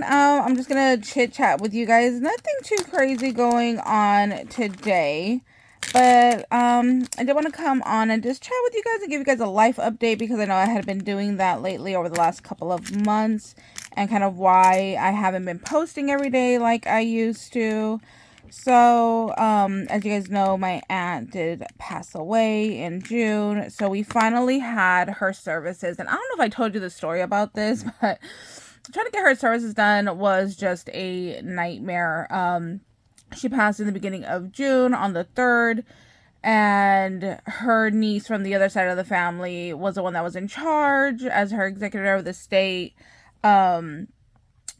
everyone. I'm just gonna chit chat with you guys. Nothing too crazy going on today, but I did want to come on and just chat with you guys and give you guys a life update, because I know I had been doing that lately over the last couple of months, and kind of why I haven't been posting every day like I used to. So, as you guys know, my aunt did pass away in June, so we finally had her services, and I don't know if I told you the story about this, but trying to get her services done was just a nightmare. She passed in the beginning of June on the 3rd, and her niece from the other side of the family was the one that was in charge as her executor of the estate.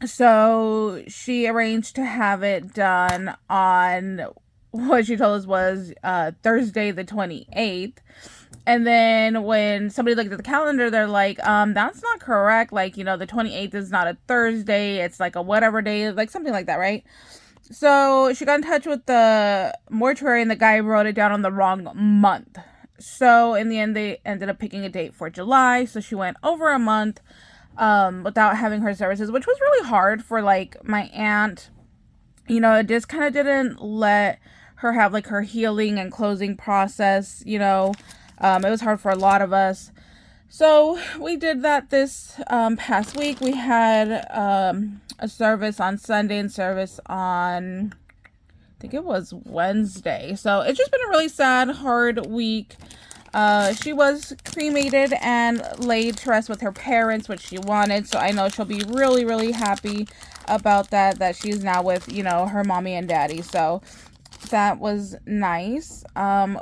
So she arranged to have it done on what she told us was Thursday the 28th. And then when somebody looked at the calendar, they're like, that's not correct. Like, you know, the 28th is not a Thursday. It's like a whatever day, like something like that, right? So she got in touch with the mortuary, and the guy wrote it down on the wrong month. So in the end, they ended up picking a date for July. So she went over a month without having her services, which was really hard for like my aunt. You know, it just kind of didn't let her have like her healing and closing process, you know. It was hard for a lot of us. So we did that this past week. We had a service on Sunday and service on, I think it was Wednesday. So it's just been a really sad, hard week. She was cremated and laid to rest with her parents, which she wanted. So I know she'll be really, really happy about that she's now with, you know, her mommy and daddy. So that was nice.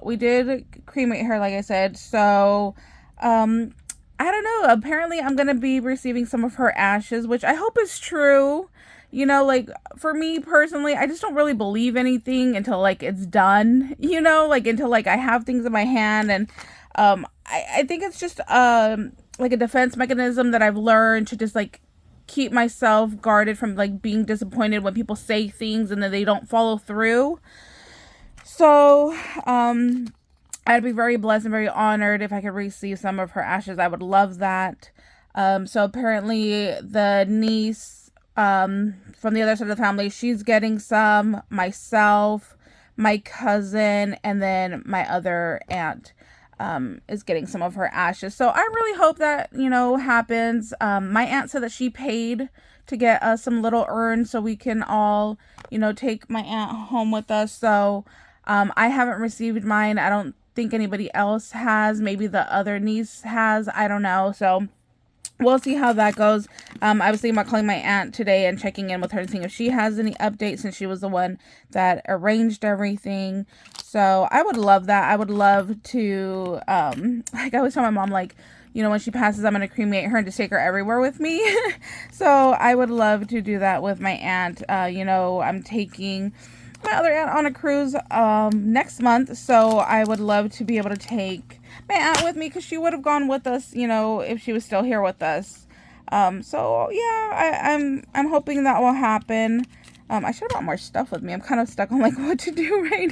We did cremate her, like I said. So, I don't know. Apparently I'm going to be receiving some of her ashes, which I hope is true. You know, like, for me personally, I just don't really believe anything until, like, it's done, you know, like, until, like, I have things in my hand. And, I think it's just, like, a defense mechanism that I've learned to just, like, keep myself guarded from, like, being disappointed when people say things and then they don't follow through. So, I'd be very blessed and very honored if I could receive some of her ashes. I would love that. So apparently the niece from the other side of the family, she's getting some, myself, my cousin, and then my other aunt is getting some of her ashes. So I really hope that, you know, happens. My aunt said that she paid to get us some little urns so we can all, you know, take my aunt home with us. So I haven't received mine. I don't think anybody else has. Maybe the other niece has. I don't know. So we'll see how that goes. I was thinking about calling my aunt today and checking in with her and seeing if she has any updates, since she was the one that arranged everything. So I would love that. I would love to, like I always tell my mom, like, you know, when she passes, I'm going to cremate her and just take her everywhere with me. So I would love to do that with my aunt. You know, I'm taking my other aunt on a cruise next month, so I would love to be able to take my aunt with me, because she would have gone with us, you know, if she was still here with us. So yeah, I'm hoping that will happen. I should have brought more stuff with me. I'm kind of stuck on like what to do right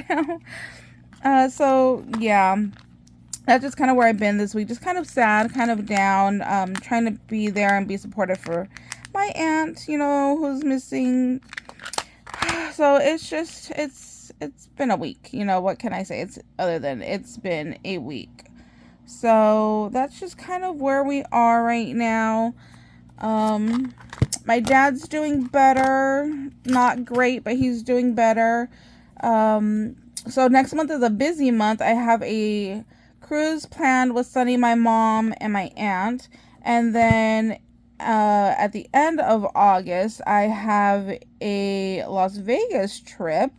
now. So yeah, that's just kind of where I've been this week. Just kind of sad, kind of down, trying to be there and be supportive for my aunt, you know, who's missing. So it's just, it's been a week, you know, what can I say? It's been a week. So that's just kind of where we are right now. My dad's doing better, not great, but he's doing better. So next month is a busy month. I have a cruise planned with Sunny, my mom, and my aunt. And then at the end of August, I have a Las Vegas trip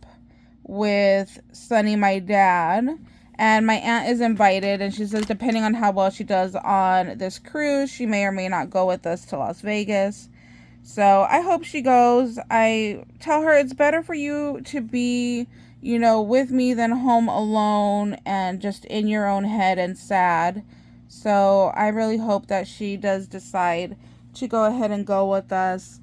with Sunny, my dad, and my aunt is invited, and she says depending on how well she does on this cruise, she may or may not go with us to Las Vegas. So I hope she goes. I tell her it's better for you to be, you know, with me than home alone and just in your own head and sad. So I really hope that she does decide to go ahead and go with us.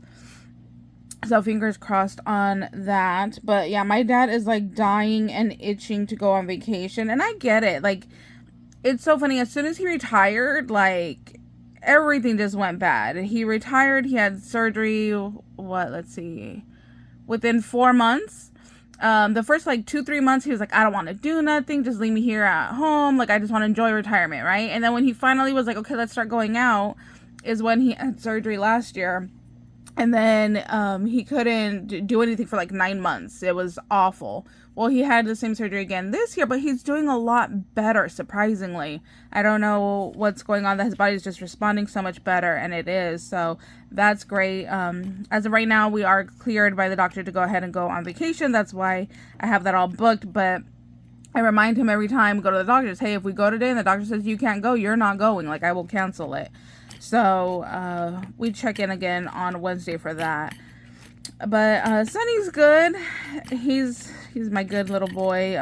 So fingers crossed on that. But yeah, my dad is like dying and itching to go on vacation. And I get it. Like, it's so funny. As soon as he retired, like, everything just went bad. He retired. He had surgery, let's see, within 4 months. The first like 2-3 months, he was like, I don't want to do nothing. Just leave me here at home. Like, I just want to enjoy retirement, right? And then when he finally was like, okay, let's start going out, is when he had surgery last year. And then he couldn't do anything for like 9 months. It was awful. Well, he had the same surgery again this year, but he's doing a lot better, surprisingly. I don't know what's going on, that his body's just responding so much better, and it is. So that's great. As of right now, we are cleared by the doctor to go ahead and go on vacation. That's why I have that all booked. But I remind him every time we go to the doctors, hey, if we go today and the doctor says you can't go, you're not going. Like, I will cancel it. So we check in again on Wednesday for that. But Sunny's good. He's my good little boy.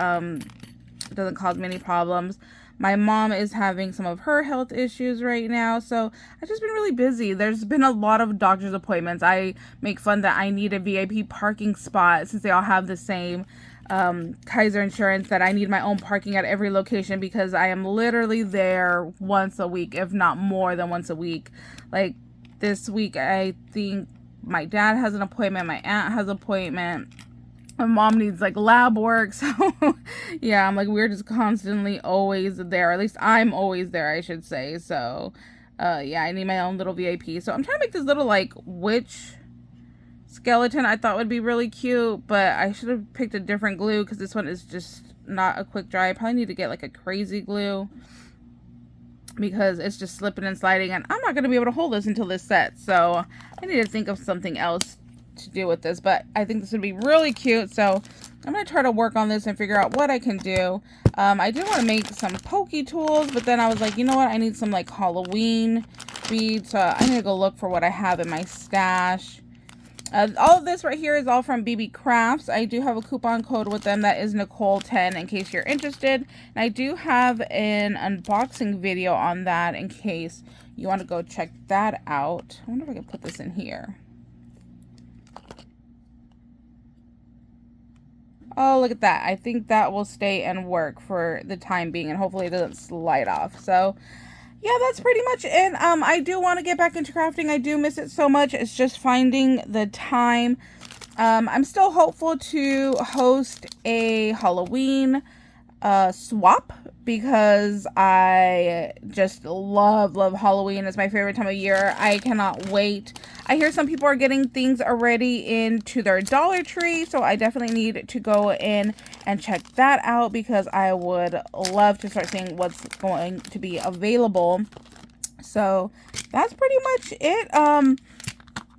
Doesn't cause me any problems. My mom is having some of her health issues right now, so I've just been really busy. There's been a lot of doctor's appointments. I make fun that I need a VIP parking spot since they all have the same Kaiser insurance, that I need my own parking at every location, because I am literally there once a week, if not more than once a week. Like this week, I think my dad has an appointment, my aunt has an appointment, my mom needs like lab work. So yeah, I'm like, we're just constantly always there. At least I'm always there, I should say. So yeah, I need my own little VIP. So I'm trying to make this little like witch skeleton. I thought would be really cute, but I should have picked a different glue because this one is just not a quick dry. I probably need to get like a crazy glue because it's just slipping and sliding, and I'm not going to be able to hold this until this sets. So I need to think of something else to do with this, but I think this would be really cute. So I'm going to try to work on this and figure out what I can do. I did want to make some Pokie tools, but then I was like, you know what, I need some like Halloween beads, so I need to go look for what I have in my stash. All of this right here is all from BeeBeeCraft. I do have a coupon code with them that is Nicole10 in case you're interested. And I do have an unboxing video on that in case you want to go check that out. I wonder if I can put this in here. Oh, look at that. I think that will stay and work for the time being, and hopefully it doesn't slide off. So yeah, that's pretty much it. I do want to get back into crafting. I do miss it so much. It's just finding the time. I'm still hopeful to host a Halloween swap, because I just love Halloween. It's my favorite time of year. I cannot wait. I hear some people are getting things already into their Dollar Tree, so I definitely need to go in and check that out, because I would love to start seeing what's going to be available. So that's pretty much it.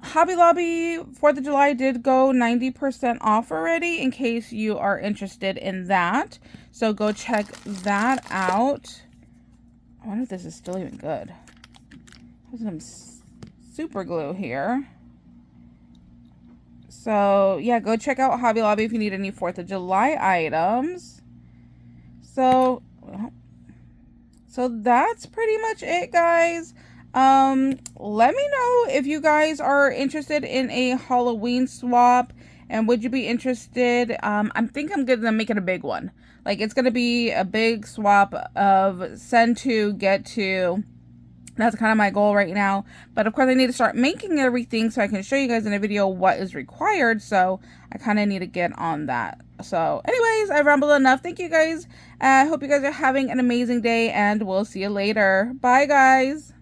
Hobby Lobby 4th of July did go 90% off already, in case you are interested in that. So go check that out. I wonder if this is still even good. There's some super glue here. So yeah, go check out Hobby Lobby if you need any 4th of July items. So that's pretty much it, guys. Let me know if you guys are interested in a Halloween swap, and would you be interested? I think I'm gonna make it a big one. Like, it's gonna be a big swap of send to, get to. That's kind of my goal right now. But of course, I need to start making everything so I can show you guys in a video what is required. So I kind of need to get on that. So anyways, I rambled enough. Thank you guys. I hope you guys are having an amazing day, and we'll see you later. Bye, guys.